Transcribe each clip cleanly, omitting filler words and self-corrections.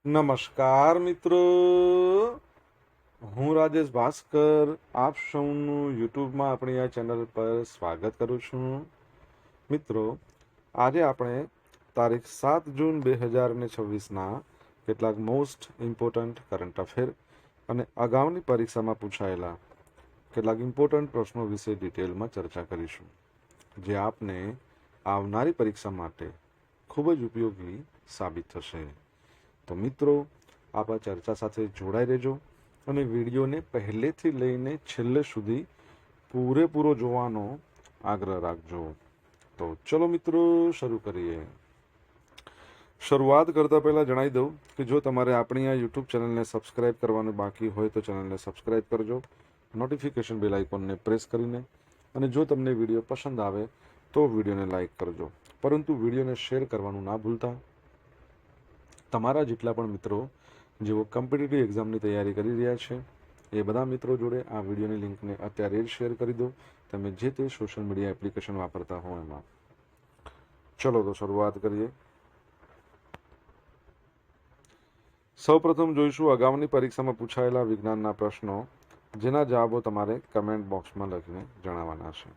નમસ્કાર મિત્રો, હું રાજેશ ભાસ્કર આપ સૌનું યુટ્યુબમાં આપણી આ ચેનલ પર સ્વાગત કરું છું. મિત્રો, આજે આપણે તારીખ 7 જૂન 2026ના કેટલાક મોસ્ટ ઇમ્પોર્ટન્ટ કરંટ અફેર અને અગાઉની પરીક્ષામાં પૂછાયેલા કેટલાક ઇમ્પોર્ટન્ટ પ્રશ્નો વિશે ડિટેલમાં ચર્ચા કરીશું, જે આપને આવનારી પરીક્ષા માટે ખૂબ જ ઉપયોગી સાબિત થશે. તો મિત્રો, આપ આ ચર્ચા સાથે જોડાઈ રહેજો અને વિડીયોને પહેલેથી લઈને છેલ્લે સુધી પૂરેપૂરો જોવાનો આગ્રહ રાખજો. તો ચલો મિત્રો, શરૂ કરીએ. શરૂઆત કરતા પહેલા જણાવી દઉં કે જો તમારે આપણી આ યુટ્યુબ ચેનલને સબસ્ક્રાઇબ કરવાનું બાકી હોય તો ચેનલને સબસ્ક્રાઇબ કરજો, નોટિફિકેશન બેલ આઇકોનને પ્રેસ કરીને, અને જો તમને વિડીયો પસંદ આવે તો વિડીયોને લાઇક કરજો, પરંતુ વિડીયોને શેર કરવાનું ના ભૂલતા. તમારા જેટલા પણ મિત્રો જેઓ કોમ્પિટિટિવ એક્ઝામની તૈયારી કરી રહ્યા છે એ બધા મિત્રો જોડે આ વિડીયોની લિંકને અત્યારે જ શેર કરી દો, તમે જે તે સોશિયલ મીડિયા એપ્લિકેશન વાપરતા હો એમાં. ચલો તો શરૂઆત કરીએ. સૌપ્રથમ જોઈશું અગાઉની પરીક્ષામાં પૂછાયેલા વિજ્ઞાનના પ્રશ્નો, જેના જવાબો તમારે કમેન્ટ બોક્સમાં લખીને જણાવવાના છે.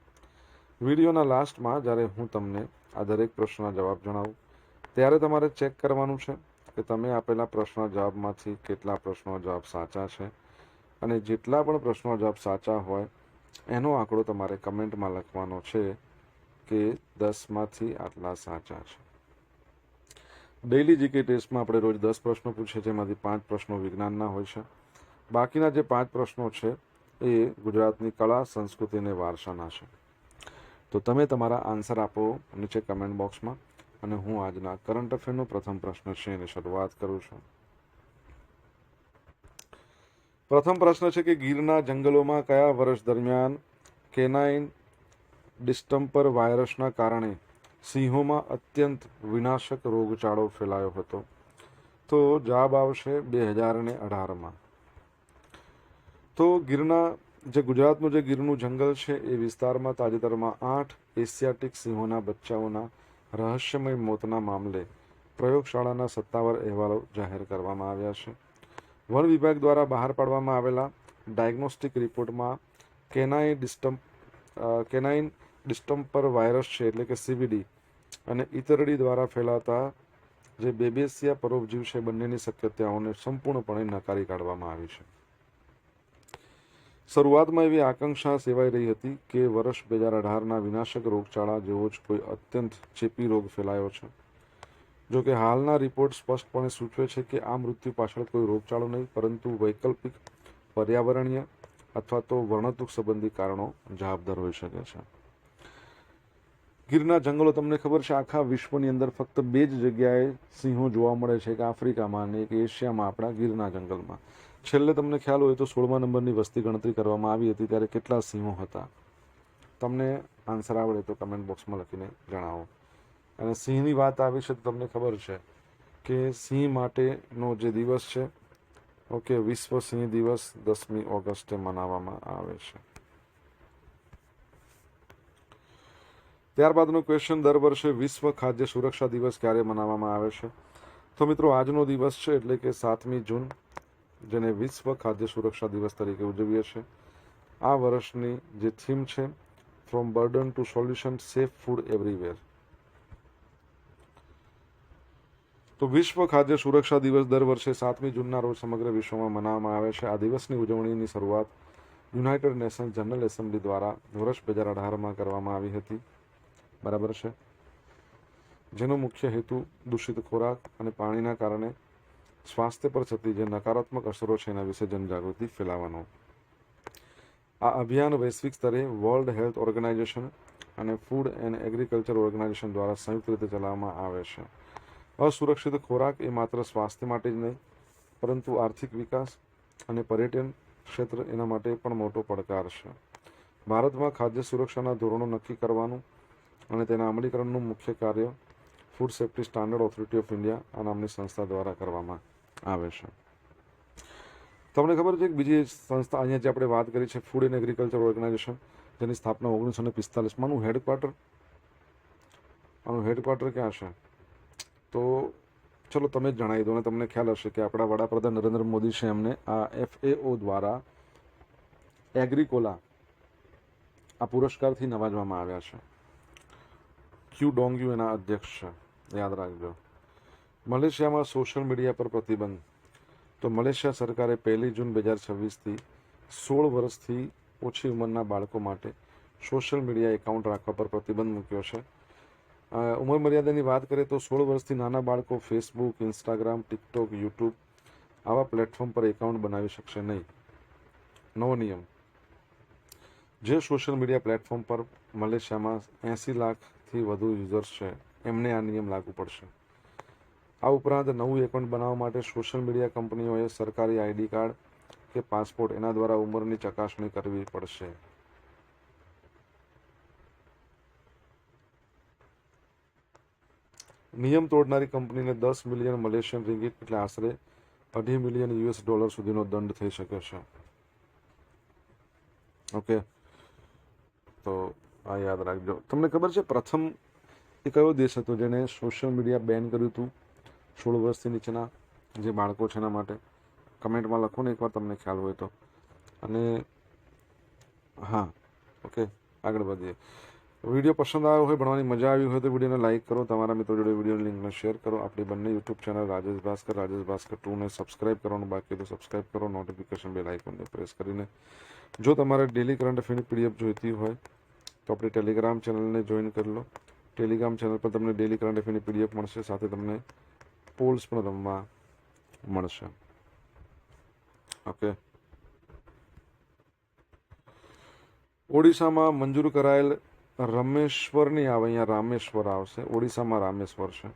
વિડીયોના લાસ્ટમાં જ્યારે હું તમને આ દરેક પ્રશ્નના જવાબ જણાવું ત્યારે તમારે ચેક કરવાનું છે કે તમે આપેલા પ્રશ્નના જવાબમાંથી કેટલા પ્રશ્નોના જવાબ સાચા છે, અને જેટલા પણ પ્રશ્નોના જવાબ સાચા હોય એનો આંકડો તમારે કમેન્ટમાં લખવાનો છે કે 10માંથી આટલા સાચા છે. ડેઇલી જીકે ટેસ્ટમાં આપણે રોજ 10 પ્રશ્નો પૂછીએ, જેમાંથી 5 પ્રશ્નો વિજ્ઞાનના હોય છે. બાકીના જે 5 પ્રશ્નો છે એ ગુજરાતની કળા, સંસ્કૃતિ અને વારસાના છે. તો તમે તમારા આન્સર આપો નીચે કમેન્ટ બોક્સમાં, અને હું આજના કરંટ અફેરનો પ્રથમ પ્રશ્ન છે એની શરૂઆત કરું છું. પ્રથમ પ્રશ્ન છે કે ગીરના જંગલોમાં કયા વર્ષ દરમિયાન કેનાઇન ડિસ્ટમ્પર વાયરસના કારણે સિંહોમાં અત્યંત વિનાશક રોગચાળો ફેલાયો હતો? તો જવાબ આવશે 2018માં. તો ગીરના જે ગુજરાતનું જે ગીરનું જંગલ છે એ વિસ્તારમાં તાજેતરમાં 8 એશિયાટિક સિંહોના બચ્ચાઓના રહસ્યમય મોતના મામલે પ્રયોગશાળાના સત્તાવાર અહેવાલો જાહેર કરવામાં આવ્યા છે. વન વિભાગ દ્વારા બહાર પાડવામાં આવેલા ડાયગ્નોસ્ટિક રિપોર્ટમાં કેનાઇન ડિસ્ટમ્પર વાયરસ છે, એટલે કે CVD, અને ઈતરડી દ્વારા ફેલાતા જે બેબેસિયા પરોપજીવ છે બંનેની શક્યતાઓને સંપૂર્ણપણે નકારી કાઢવામાં આવી છે. શરૂઆતમાં એવી આકાંક્ષા સેવાઈ રહી હતી કે વર્ષ 2018ના વિનાશક રોગચાળા જેવો જ કોઈ અત્યંત ચેપી રોગ ફેલાયો છે. જો કે હાલના રિપોર્ટ સ્પષ્ટપણે સૂચવે છે કે આ મૃત્યુ પાછળ કોઈ રોગચાળો નહીં, પરંતુ વૈકલ્પિક, પર્યાવરણીય અથવા તો વર્ણતુક સંબંધી કારણો જવાબદાર હોઈ શકે છે. ગીરના જંગલો તમને ખબર છે આખા વિશ્વની અંદર ફક્ત 2 જ જગ્યાએ સિંહો જોવા મળે છે, એક આફ્રિકામાં અને એક એશિયામાં, આપણા ગીરના જંગલમાં. છેલ્લે તમને ખ્યાલ હોય તો 16મા નંબરની વસ્તી ગણતરી કરવામાં આવી હતી ત્યારે કેટલા સિંહો હતા? તમને આન્સર આવડે તો કમેન્ટ બોક્સમાં લખીને જણાવો. અને સિંહની વાત આવી છે તો તમને ખબર છે કે સિંહ માટેનો જે દિવસ છે, ઓકે, વિશ્વ સિંહ દિવસ 10મી ઓગસ્ટે મનાવવામાં આવે છે. ત્યારબાદનો ક્વેશ્ચન, દર વર્ષે વિશ્વ ખાદ્ય સુરક્ષા દિવસ ક્યારે મનાવવામાં આવે છે? તો મિત્રો, આજનો દિવસ છે એટલે કે 7મી જૂન, જેને વિશ્વ ખાદ્ય સુરક્ષા દિવસ તરીકે ઉજવીએ છીએ. આ વર્ષની જે થીમ છે, from burden to solution, safe food everywhere. તો વિશ્વ ખાદ્ય સુરક્ષા દિવસ દર વર્ષે 7મી જૂનના રોજ સમગ્ર વિશ્વમાં મનાવવામાં આવે છે. આ દિવસની ઉજવણીની શરૂઆત યુનાઇટેડ નેશન્સ જનરલ એસેમ્બલી દ્વારા વર્ષ 2018માં કરવામાં આવી હતી, બરાબર છે, જેનો મુખ્ય હેતુ દૂષિત ખોરાક અને પાણીના કારણે સ્વાસ્થ્ય પર થતી જે નકારાત્મક અસરો છે એના વિશે જનજાગૃતિ ફેલાવવાનો. આ અભિયાન વૈશ્વિક સ્તરે વર્લ્ડ હેલ્થ ઓર્ગેનાઇઝેશન અને ફૂડ એન્ડ એગ્રીકલ્ચર ઓર્ગેનાઇઝેશન દ્વારા સંયુક્ત રીતે ચલાવવામાં આવે છે. અસુરક્ષિત ખોરાક એ માત્ર સ્વાસ્થ્ય માટે જ નહીં, પરંતુ આર્થિક વિકાસ અને પર્યટન ક્ષેત્ર એના માટે પણ મોટો પડકાર છે. ભારતમાં ખાદ્ય સુરક્ષાના ધોરણો નક્કી કરવાનું અને તેના અમલીકરણનું મુખ્ય કાર્ય food safety standard authority of India આ નામની સંસ્થા દ્વારા કરવામાં આવે છે. તમને ખબર છે કે બીજી સંસ્થા અહીંયા જે આપણે વાત કરી છે, ફૂડ એન્ડ એગ્રીકલ્ચર ઓર્ગેનાઇઝેશન, જેની સ્થાપના 1945માં, આનું હેડક્વાર્ટર ક્યાં છે? તો ચલો તમે જ જણાવી દો, અને તમને ખ્યાલ હશે કે આપણા વડાપ્રધાન નરેન્દ્ર મોદી છે, એમને આ FAO દ્વારા એગ્રીકોલા આ પુરસ્કારથી નવાજવામાં આવ્યા છે. ક્યુ ડોંગ્યુ એના અધ્યક્ષ છે, યાદ રાખજો. મલેશિયામાં સોશિયલ મીડિયા પર પ્રતિબંધ. તો મલેશિયા સરકારે 1 જૂન 2026થી 16 વર્ષથી ઓછી ઉંમરના બાળકો માટે સોશિયલ મીડિયા એકાઉન્ટ રાખવા પર પ્રતિબંધ મૂક્યો છે. ઉંમર મર્યાદાની વાત કરીએ તો 16 વર્ષથી નાના બાળકો ફેસબુક, ઇન્સ્ટાગ્રામ, ટિકટોક, યુટ્યુબ આવા પ્લેટફોર્મ પર એકાઉન્ટ બનાવી શકશે નહીં. નવો નિયમ. જે સોશિયલ મીડિયા પ્લેટફોર્મ પર મલેશિયામાં 80 લાખથી વધુ યુઝર્સ છે, એમને આ નિયમ લાગુ પડશે. આ ઉપરાંત નવું એકાઉન્ટ બનાવવા માટે સોશિયલ મીડિયા કંપનીઓએ સરકારી ID કાર્ડ કે પાસપોર્ટ એના દ્વારા ઉંમરની ચકાસણી કરવી પડશે. નિયમ તોડનારી કંપનીને 10 મિલિયન મલેશિયન રિંગિટ એટલે આશરે $2.5 મિલિયન સુધીનો દંડ થઈ શકે છે. ઓકે, તો આ યાદ રાખજો. તમને ખબર છે પ્રથમ એ કયો દેશ હતો જેને સોશિયલ મીડિયા બેન કર્યું હતું 16 વર્ષથી નીચેના જે બાળકો છે એના માટે? કમેન્ટમાં લખો ને એકવાર તમને ખ્યાલ હોય તો. અને હા, ઓકે, આગળ વધીએ. વિડીયો પસંદ આવ્યો હોય, ભણવાની મજા આવી હોય તો વિડીયોને લાઇક કરો, તમારા મિત્રો જોડે વિડીયોની લિંકને શેર કરો. આપણી બંને યુટ્યુબ ચેનલ રાજેશ ભાસ્કર 2 ને સબસ્ક્રાઇબ કરવાનું બાકી તો સબસ્ક્રાઇબ કરો, નોટિફિકેશન બેલ આઇકોનને પ્રેસ કરીને. જો તમારે ડેલી કરંટ અફેરની PDF જોઈતી હોય તો આપણી ટેલિગ્રામ ચેનલને જોઈન કરી લો. ટેલિગ્રામ ચેનલ પર તમને ડેલી કરંટ અફેરની PDF મળશે, સાથે તમને પોલ્સ પણ રમવા મળશે. ઓકે. ઓડિશામાં મંજૂર કરાયેલ રમેશ્વર નહીં આવે, અહીંયા રામેશ્વર આવશે. ઓડિશામાં રામેશ્વર છે.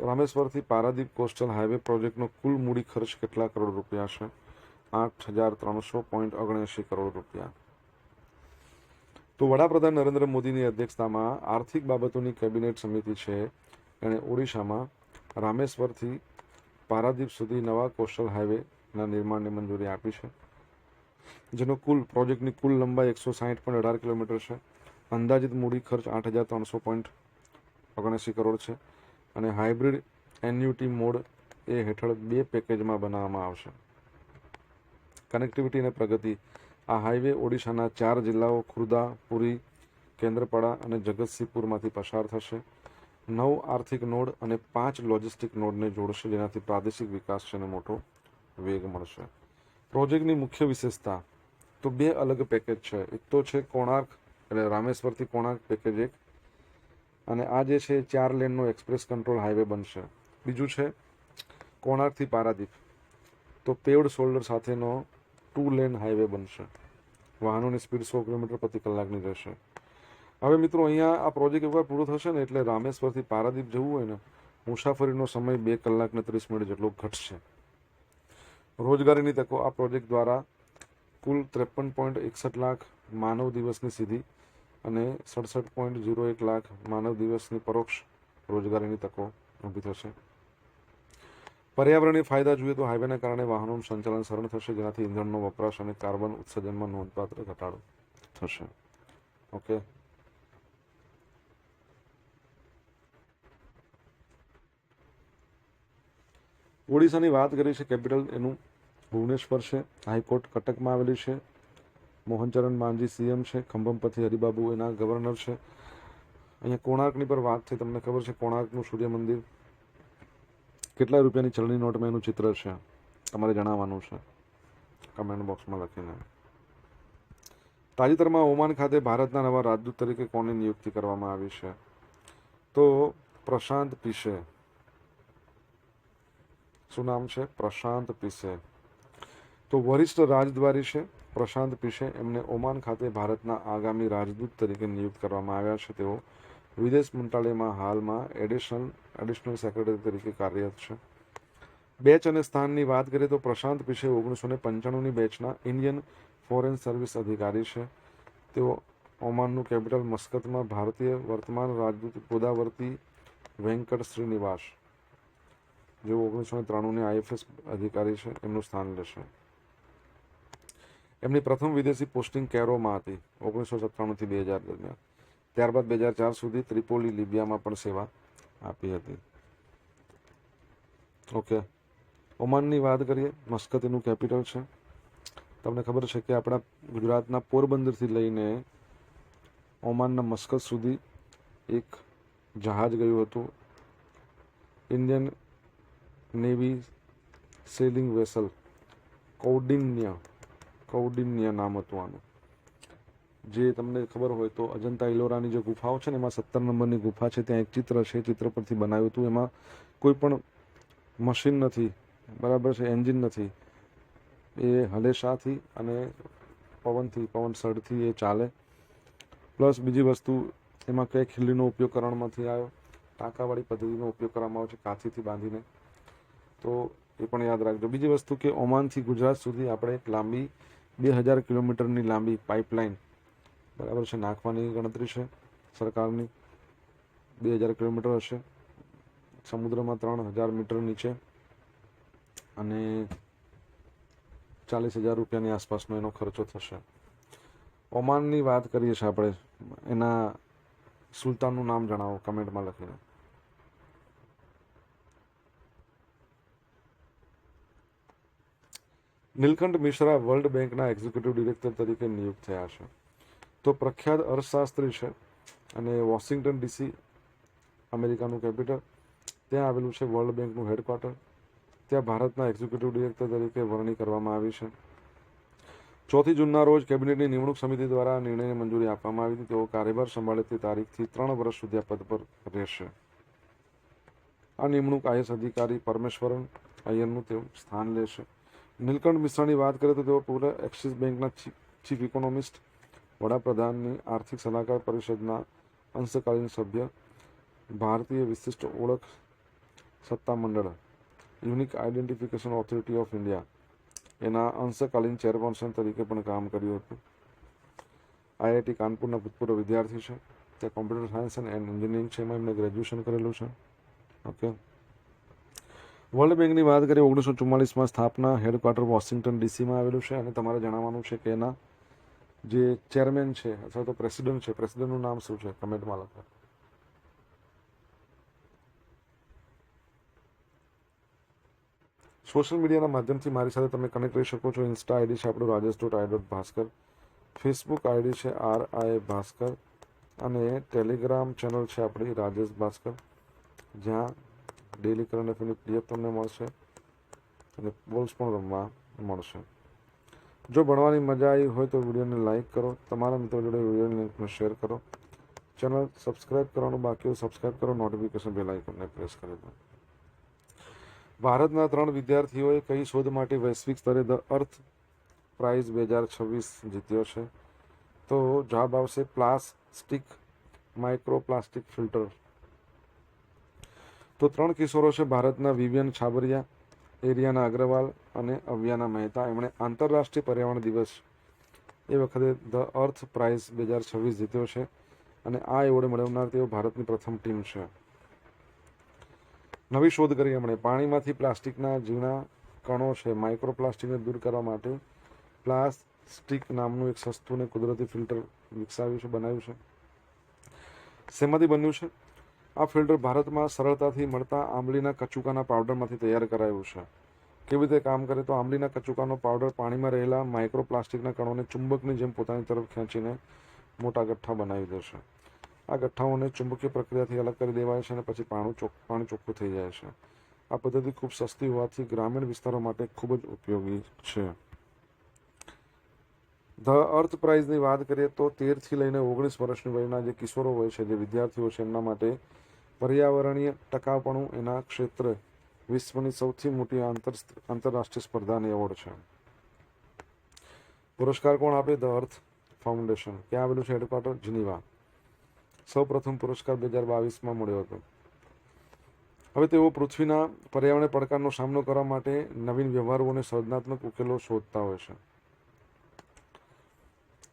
રામેશ્વરથી પારાદીપ કોસ્ટલ હાઈવે પ્રોજેક્ટનો કુલ મૂડી ખર્ચ કેટલા કરોડ રૂપિયા છે? 8,300.79 કરોડ રૂપિયા. તો વડાપ્રધાન નરેન્દ્ર મોદીની અધ્યક્ષતામાં આર્થિક બાબતોની કેબિનેટ સમિતિ છે, એણે ઓડિશામાં રામેશ્વરથી પારાદીપ સુધી નવા કોસ્ટલ હાઈવેના નિર્માણને મંજૂરી આપી છે, જેનો પ્રોજેક્ટની કુલ લંબાઈ 160.18 કિલોમીટર છે. અંદાજિત મૂડી ખર્ચ 8,300.79 કરોડ છે, અને હાઇબ્રિડ એન્યુટી મોડ એ હેઠળ 2 પેકેજમાં બનાવવામાં આવશે. કનેક્ટિવિટી અને પ્રગતિ. આ હાઈવે ઓડિશાના 4 જિલ્લાઓ ખુર્દા, પુરી, કેન્દ્રપાડા અને જગતસિંહપુરમાંથી પસાર થશે. 9 આર્થિક નોડ અને 5 લોજિસ્ટિક નોડને જોડશે, જેનાથી પ્રાદેશિક વિકાસ છે અને મોટો વેગ મળશે. પ્રોજેક્ટની મુખ્ય વિશેષતા તો 2 અલગ પેકેજ છે. એક તો છે કોણાર્ક એટલે રામેશ્વરથી કોણાર્ક પેકેજ 1, અને આ જે છે 4 લેનનો એક્સપ્રેસ કંટ્રોલ હાઈવે બનશે. બીજું છે કોણાર્કથી પારાદીપ, તો પેવડ શોલ્ડર સાથેનો 2 લેન હાઈવે બનશે. વાહનોની સ્પીડ 100 કિલોમીટર પ્રતિ કલાકની રહેશે. હવે મિત્રો, અહીંયા આ પ્રોજેક્ટ એકવાર પૂરો થશે ને એટલે રામેશ્વરથી પારાદીપ જવું હોય ને, મુસાફરીનો સમય 2 કલાક ને 30 મિનિટ જેટલો ઘટશે. રોજગારીની તકો. આ પ્રોજેક્ટ દ્વારા કુલ 53.61 લાખ માનવ દિવસની સીધી અને 67.01 લાખ માનવ દિવસની પરોક્ષ રોજગારીની તકો ઊભી થશે. પર્યાવરણીય ફાયદા જોઈએ તો હાઈવેના કારણે વાહનોનું સંચાલન સરળ થશે, જેનાથી ઇંધણનો વપરાશ અને કાર્બન ઉત્સર્જનમાં નોંધપાત્ર ઘટાડો થશે. ઓકે. ઓડિશાની વાત કરી છે, કેપિટલ એનું ભુવનેશ્વર છે. હાઈકોર્ટ કટકમાં આવેલી છે. મોહનચરણ માંઝી CM છે. ખંભમપતિ હરિબાબુ એના ગવર્નર છે. અહીંયા કોણાર્કની પર વાત થઈ. તમને ખબર છે કોણાર્કનું સૂર્ય મંદિર કેટલા રૂપિયાની ચલણી નોટમાં એનું ચિત્ર છે? તમારે જણાવવાનું છે કમેન્ટ બોક્સમાં લખીને. તાજેતરમાં ઓમાન ખાતે ભારતના નવા રાજદૂત તરીકે કોની નિયુક્તિ કરવામાં આવી છે? તો પ્રશાંત પિશે. શું નામ છે? પ્રશાંત પિશે. તો વરિષ્ઠ રાજદ્વારી છે પ્રશાંત પિશે. એમને ઓમાન ખાતે ભારતના આગામી રાજદૂત તરીકે નિયુક્ત કરવામાં આવ્યા છે. તેઓ વિદેશ મંત્રાલયમાં હાલમાં એડિશનલ સેક્રેટરી તરીકે કાર્યરત છે. બેચ અને સ્થાનની વાત કરીએ તો પ્રશાંત પિશે 1995ની બેચના ઇન્ડિયન ફોરેન સર્વિસ અધિકારી છે. તેઓ ઓમાનનું કેપિટલ મસ્કતમાં ભારતીય વર્તમાન રાજદૂત ગોદાવર્તી વેંકટ શ્રીનિવાસ, જેઓ 1993ની IFS અધિકારી છે, એમનું સ્થાન લેશે. એમની પ્રથમ વિદેશી પોસ્ટિંગ કેરોમાં હતી 1997થી 2000 દરમિયાન. ત્યારબાદ 2004 સુધી ત્રિપોલી, લિબિયામાં પણ સેવા આપી હતી. ઓકે, ઓમાનની વાત કરીએ. મસ્કત એનું કેપિટલ છે. તમને ખબર છે કે આપણા ગુજરાતના પોરબંદરથી લઈને ઓમાનના મસ્કત સુધી એક જહાજ ગયું હતું. ઇન્ડિયન નેવી સેલિંગ વેસલ કૌડિન્ય નામ હતું આનું. જે તમને ખબર હોય તો અજંતા ઇલોરાની જે ગુફાઓ છે ને, એમાં 17 નંબરની ગુફા છે. ત્યાં એક ચિત્ર છે, ચિત્ર પરથી બનાવ્યું હતું. એમાં કોઈ પણ મશીન નથી, બરાબર છે, એન્જિન નથી. એ હલેશાથી અને પવન સળથી એ ચાલે. પ્લસ બીજી વસ્તુ, એમાં કઈ ખીલીનો ઉપયોગ કરવામાંથી આવ્યો, ટાંકાવાળી પદ્ધતિનો ઉપયોગ કરવામાં આવે છે, કાથીથી બાંધીને. તો એ પણ યાદ રાખજો. બીજી વસ્તુ કે ઓમાનથી ગુજરાત સુધી આપણે એક લાંબી 2000 કિલોમીટરની લાંબી પાઇપલાઇન, બરાબર છે, નાખવાની ગણતરી છે સરકારની. 2000 કિલોમીટર હશે, સમુદ્રમાં 3000 મીટર નીચે, અને 40,000 રૂપિયાની આસપાસનો એનો ખર્ચો થશે. ઓમાનની વાત કરીએ છીએ આપણે, એના સુલતાનનું નામ જણાવો કમેન્ટમાં લખીને. નીલકંઠ મિશ્રા વર્લ્ડ બેંકના એક્ઝિક્યુટિવ ડિરેક્ટર તરીકે નિયુક્ત થયા છે. તો પ્રખ્યાત અર્થશાસ્ત્રી છે, અને વોશિંગ્ટન ડીસી અમેરિકાનું કેપિટલ, ત્યાં આવેલું છે વર્લ્ડ બેંકનું હેડક્વાર્ટર. ત્યાં ભારતના એક્ઝિક્યુટિવ ડિરેક્ટર તરીકે વરણી કરવામાં આવી છે. 4 જૂનના રોજ કેબિનેટની નિમણૂક સમિતિ દ્વારા નિર્ણયને મંજૂરી આપવામાં આવી હતી. તેઓ કાર્યભાર સંભાળે તે તારીખથી 3 વર્ષ સુધી આ પદ પર રહેશે. આ નિમણૂક આઈએસ અધિકારી પરમેશ્વરન અય્યરનું તેઓ સ્થાન લેશે. નીલકંઠ મિશ્રાની વાત કરીએ તો તેઓ પૂરા એક્સિસ બેંકના ચીફ ઇકોનોમિસ્ટ, વડાપ્રધાનની આર્થિક સલાહકાર પરિષદના અંશકાલીન સભ્ય, ભારતીય વિશિષ્ટ ઓળખ સત્તામંડળ unique identification authority of India એના અંશકાલીન ચેરપર્સન તરીકે પણ કામ કર્યું હતું. આઈઆઈટી કાનપુરના ભૂતપૂર્વ વિદ્યાર્થી છે. ત્યાં કોમ્પ્યુટર સાયન્સ એન્ડ એન્જિનિયરિંગ છે, એમાં એમને ગ્રેજ્યુએશન કરેલું છે. ઓકે, વર્લ્ડ બેંકની વાત કરીએ. 1944માં સ્થાપના, હેડક્વાર્ટર વોશિંગ્ટન ડીસીમાં આવેલું છે. અને તમારે જણાવવાનું છે કે એના જે ચેરમેન છે અથવા તો પ્રેસિડેન્ટ છે, પ્રેસિડેન્ટનું નામ શું છે, કમેન્ટમાં લખો. સોશિયલ મીડિયાના માધ્યમથી મારી સાથે તમે કનેક્ટ રહી શકો છો. ઇન્સ્ટા આઈડી છે આપણું rajesh.i.bhaskar, ફેસબુક આઈડી છે RI ભાસ્કર, અને ટેલિગ્રામ ચેનલ છે આપણી રાજેશ ભાસ્કર, જ્યાં ડેલી કરંટ અફેરની પીડીએફ તમને મળશે અને બોલ્સ પણ રમવા મળશે. જો ભણવાની મજા આવી હોય તો વિડીયોને લાઇક કરો, તમારા મિત્રો જોડે વિડીયોની લિંકને શેર કરો. ચેનલ સબસ્ક્રાઇબ કરવાનું બાકી હોય સબસ્ક્રાઇબ કરો, નોટિફિકેશન બેલ આઇકોનને પ્રેસ કરી દો. ભારતના 3 વિદ્યાર્થીઓએ કઈ શોધ માટે વૈશ્વિક સ્તરે ધ અર્થ પ્રાઇઝ 2026 જીત્યો છે? તો જવાબ આવશે પ્લાસ્ટિક માઇક્રોપ્લાસ્ટિક ફિલ્ટર. તો 3 કિશોરો છે ભારતના વિવિયન છાબરિયા, એરિયાના અગ્રવાલ અને અવ્યાના મહેતા. એમણે આંતરરાષ્ટ્રીય પર્યાવરણ દિવસ એ વખતે ધ અર્થ પ્રાઇઝ 2026 જીત્યો છે, અને આ એવોર્ડ મેળવનાર તેઓ ભારતની પ્રથમ ટીમ છે. નવી શોધ કરી એમણે. પાણીમાંથી પ્લાસ્ટિકના ઝીણા કણો છે, માઇક્રોપ્લાસ્ટિકને દૂર કરવા માટે પ્લાસ્ટિક નામનું એક સસ્તું અને કુદરતી ફિલ્ટર વિકસાવ્યું છે, બનાવ્યું છે. શેમાંથી બન્યું છે આ ફિલ્ટર? ભારતમાં સરળતાથી મળતા આંબલીના કચુકાના પાવડરમાંથી તૈયાર કરાયું છે. કેવી રીતે કામ કરે? તો આંબલીના કચુકાનો પાવડર પાણીમાં રહેલા માઇક્રોપ્લાસ્ટિકના કણોને ચુંબકની જેમ પોતાની તરફ ખેંચીને મોટા ગઠ્ઠા બનાવી દેશે. આ ગઠ્ઠાઓને ચુંબકીય પ્રક્રિયાથી અલગ કરી દેવાય છે અને પછી પાણી ચોખ્ખું થઈ જાય છે. આ પદ્ધતિ ખૂબ સસ્તી હોવાથી ગ્રામીણ વિસ્તારો માટે ખૂબ જ ઉપયોગી છે. ધ અર્થ પ્રાઇઝની વાત કરીએ તો 13થી લઈને 19 વર્ષની વયના જે કિશોરો હોય છે, જે વિદ્યાર્થીઓ છે, એમના માટે પર્યાવરણીય ટકાઉપણું એના ક્ષેત્રે વિશ્વની સૌથી મોટી આંતરરાષ્ટ્રીય સ્પર્ધાની એવોર્ડ છે. પુરસ્કાર કોણ આપે? The earth foundation. ક્યાં આવેલું છે હેડક્વાર્ટર? જીનીવા. સૌ પ્રથમ પુરસ્કાર 2022માં મળ્યો હતો. હવે તેઓ પૃથ્વીના પર્યાવરણીય પડકારનો સામનો કરવા માટે નવીન વ્યવહારો અને સર્જનાત્મક ઉકેલો શોધતા હોય છે.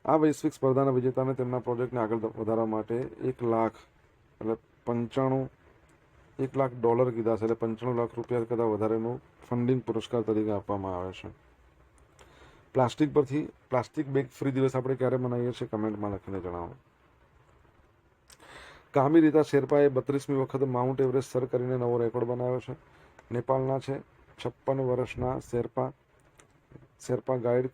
આ વૈશ્વિક સ્પર્ધાના વિજેતાને તેમના પ્રોજેક્ટને આગળ વધારવા માટે $1 લાખ કીધા છે, એટલે 95 લાખ રૂપિયા કરતાં વધારેનું ફંડિંગ પુરસ્કાર તરીકે આપવામાં આવે છે. પ્લાસ્ટિક બેગ ફ્રી દિવસ આપણે ક્યારે મનાવીએ છીએ? કમેન્ટમાં લખીને જણાવો. કામી રીતા શેરપાએ 32મી વખત માઉન્ટ એવરેસ્ટ સર કરીને નવો રેકોર્ડ બનાવ્યો છે. નેપાળના છે 56 વર્ષના શેરપા ગાઈડ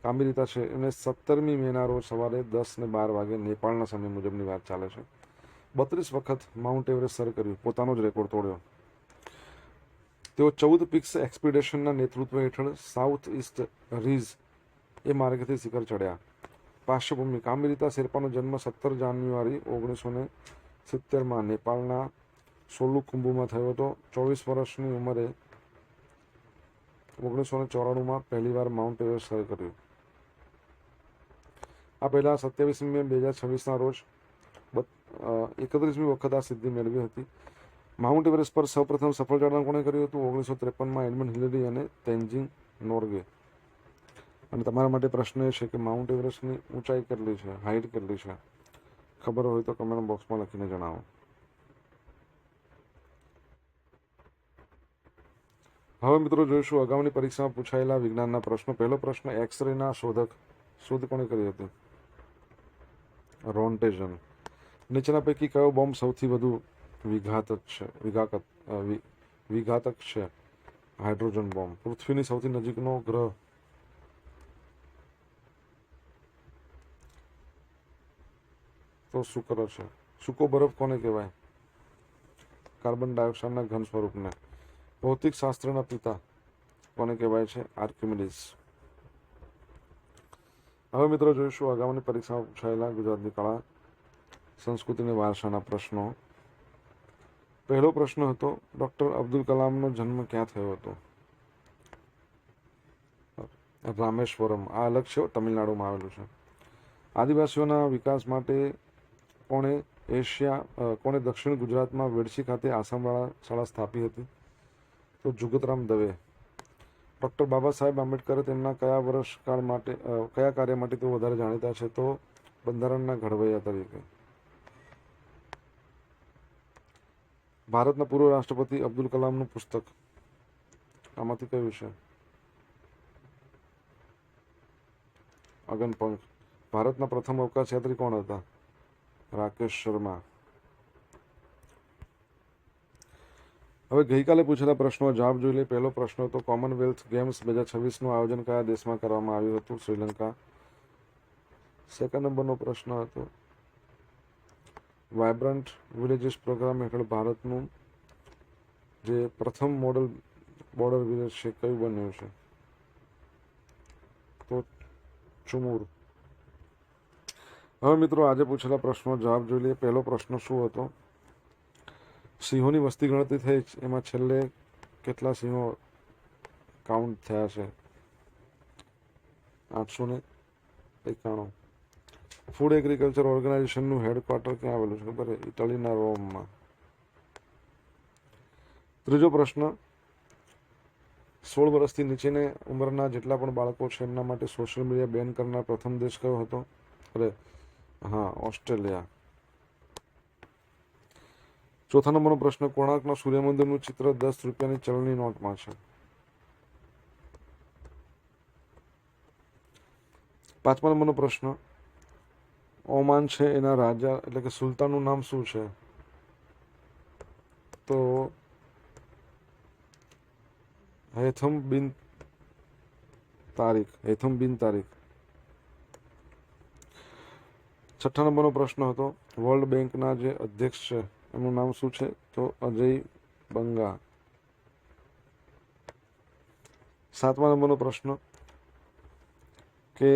કામિરીતા છે. અને 17મી મેના રોજ સવારે 10 ને 12 વાગે નેપાળના સમય મુજબની વાત ચાલે છે 32 વખત માઉન્ટ એવરેસ્ટ સર કર્યું, પોતાનો જ રેકોર્ડ તોડ્યો. તેઓ 14 પિક્સ એક્સપિડિશનના નેતૃત્વ હેઠળ સાઉથ ઇસ્ટ રીઝ એ માર્ગથી શિખર ચડ્યા. પાર્શ્વભૂમિ: કામિરીતા શેરપાનો જન્મ 17 જાન્યુઆરી 1970માં નેપાળના સોલુખુમ્બુમાં થયો હતો. 24 વર્ષની ઉંમરે 1994માં પહેલીવાર માઉન્ટ એવરેસ્ટ સર કર્યું. આ પહેલા 27 મે 2026ના રોજ 31મી વખત આ સિદ્ધિ મેળવી હતી. માઉન્ટ એવરેસ્ટ પર સૌપ્રથમ સફળ ચઢાણ કોણે કર્યું હતું? 1953માં એડમંડ હિલેરી અને તેન્જિંગ નોર્ગે. અને તમારા માટે પ્રશ્ન એ છે કે માઉન્ટ એવરેસ્ટની ઊંચાઈ કેટલી છે, હાઇટ કેટલી છે? ખબર હોય તો કમેન્ટ બોક્સમાં લખીને જણાવો. હવે મિત્રો જોઈશું અગાઉની પરીક્ષામાં પૂછાયેલા વિજ્ઞાનના પ્રશ્નો. પહેલો પ્રશ્ન, એક્સરેના શોધ કોણે કરી હતી? રોન્ટેજન. નીચેના પૈકી કયો બોમ્બ સૌથી વધુ વિઘાતક છે? Hydrogen bomb. પૃથ્વીની સૌથી નજીકનો ગ્રહ? તો શુક્ર છે. સૂકો બરફ કોને કહેવાય? કાર્બન ડાયોક્સાઇડના ઘન સ્વરૂપને. ભૌતિક શાસ્ત્રના પિતા કોને કહેવાય છે? આર્કિમિડીઝ. હવે મિત્રો જોઈશું અગાઉની પરીક્ષામાં પૂછાયેલા ગુજરાતની કળા, સંસ્કૃતિ અને વારસાના પ્રશ્નો. પહેલો પ્રશ્ન હતો, ડૉક્ટર અબ્દુલ કલામનો જન્મ ક્યાં થયો હતો? રામેશ્વરમ. આ અલગ છે, તમિલનાડુમાં આવેલું છે. આદિવાસીઓના વિકાસ માટે કોણે દક્ષિણ ગુજરાતમાં વેડસી ખાતે આસામવાળા શાળા સ્થાપી હતી? તો જુગતરામ દવે. ડૉક્ટર બાબા સાહેબ આંબેડકરે તેમના કયા કાર્ય માટે તેઓ વધારે જાણીતા છે? તો બંધારણના ઘડવૈયા તરીકે. ભારતના પૂર્વ રાષ્ટ્રપતિ અબ્દુલ કલામનું પુસ્તક આમાંથી કયું છે? અગનપંખ. ભારતના પ્રથમ અવકાશયાત્રી કોણ હતા? રાકેશ શર્મા. હવે ગઈકાલે પૂછેલા પ્રશ્નો જવાબ જોઈ લે. પહેલો પ્રશ્ન હતો, કોમનવેલ્થ ગેમ્સ 2026નું આયોજન કયા દેશમાં કરવામાં આવ્યું હતું? શ્રીલંકા. સેકન્ડ નંબરનો પ્રશ્ન હતો, વાયબ્રન્ટ વિલેજીસ પ્રોગ્રામ હેઠળ ભારતનું જે પ્રથમ મોડલ બોર્ડર વિલેજ છે કયું બન્યું છે? તો ચુમુર. હવે મિત્રો આજે પૂછેલા પ્રશ્નો જવાબ જોઈ લઈએ. પહેલો પ્રશ્ન શું હતો? સિંહોની વસ્તી ગણતરી થઈ, એમાં છેલ્લે કેટલા સિંહો કાઉન્ટ થયા છે? 891. ફૂડ એગ્રીકલ્ચર ઓર્ગેનાઇઝેશનનું હેડક્વાર્ટર ક્યાં આવેલું છે? ખબર? ઇટાલીના રોમમાં. ત્રીજો પ્રશ્ન, 16 વર્ષથી નીચેની ઉંમરના જેટલા પણ બાળકો છે એમના માટે સોશિયલ મીડિયા બેન કરનાર પ્રથમ દેશ કયો હતો? ઓસ્ટ્રેલિયા. ચોથા નંબરનો પ્રશ્ન, કોણાર્કના સૂર્ય મંદિરનું ચિત્ર 10 રૂપિયાની ચલણી નોટમાં છે. પાંચમા નંબરનો પ્રશ્ન, ઓમાન છે એના રાજા એટલે કે સુલતાનનું નામ શું છે? તો હેથમ બિન તારીખ. છઠ્ઠા નંબરનો પ્રશ્ન હતો, વર્લ્ડ બેંકના જે અધ્યક્ષ છે એમનું નામ શું છે? તો અજય બંગા. સાતમા નંબરનો પ્રશ્ન કે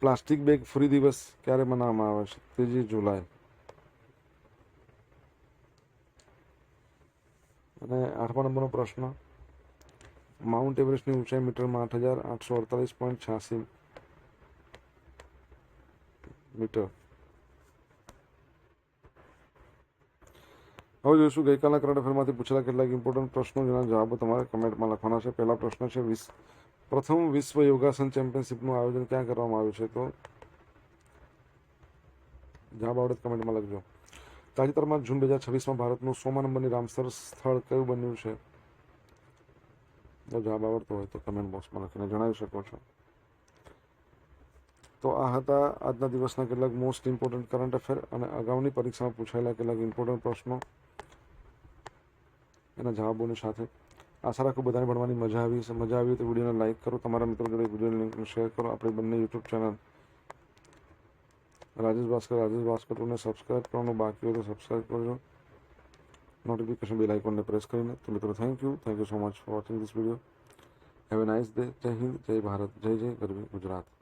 પ્લાસ્ટિક બેગ ફ્રી દિવસ ક્યારે મનાવવામાં આવે છે? 3 જુલાઈ. અને આઠમા નંબરનો પ્રશ્ન, માઉન્ટ એવરેસ્ટની ઊંચાઈ મીટરમાં 8,848.86 મીટર. હવે જોઈશું ગઈકાલના કરંટ અફેરમાંથી પૂછેલા કેટલાક ઇમ્પોર્ટન્ટ પ્રશ્નો જેના જવાબો તમારે કમેન્ટમાં લખવાના છે. પહેલા પ્રશ્ન છે, પ્રથમ વિશ્વ યોગાસન ચેમ્પિયનશિપનું આયોજન ક્યાં કરવામાં આવ્યું છે? તો જવાબ આવડે કમેન્ટમાં લખજો. તાજેતરમાં જૂન 2026માં ભારતનું 100મા નંબરની રામસર સ્થળ કયું બન્યું છે? જો જવાબ આવડતો હોય તો કમેન્ટ બોક્સમાં લખીને જણાવી શકો છો. તો આ હતા આજના દિવસના કેટલાક મોસ્ટ ઇમ્પોર્ટન્ટ કરંટ અફેર અને અગાઉની પરીક્ષામાં પૂછાયેલા કેટલાક ઇમ્પોર્ટન્ટ પ્રશ્નો. એના જવાબોની સાથે. આશા રાખું બધાને ભણવાની મજા આવી હશે. મજા આવી તો વિડીયોને લાઇક કરો, તમારા મિત્રો જોડે વિડીયોની લિંકને શેર કરો. આપણી બંને યુટ્યુબ ચેનલ રાજેશ ભાસ્કર 2ને સબસ્ક્રાઈબ કરવાનું બાકી હોય તો સબસ્ક્રાઈબ કરજો, નોટિફિકેશન બેલ આઇકોનને પ્રેસ કરીને. તો મિત્રો thank you so much for watching this video. Have a nice day. જય હિન્દ, જય ભારત, જય જય ગરવી ગુજરાત.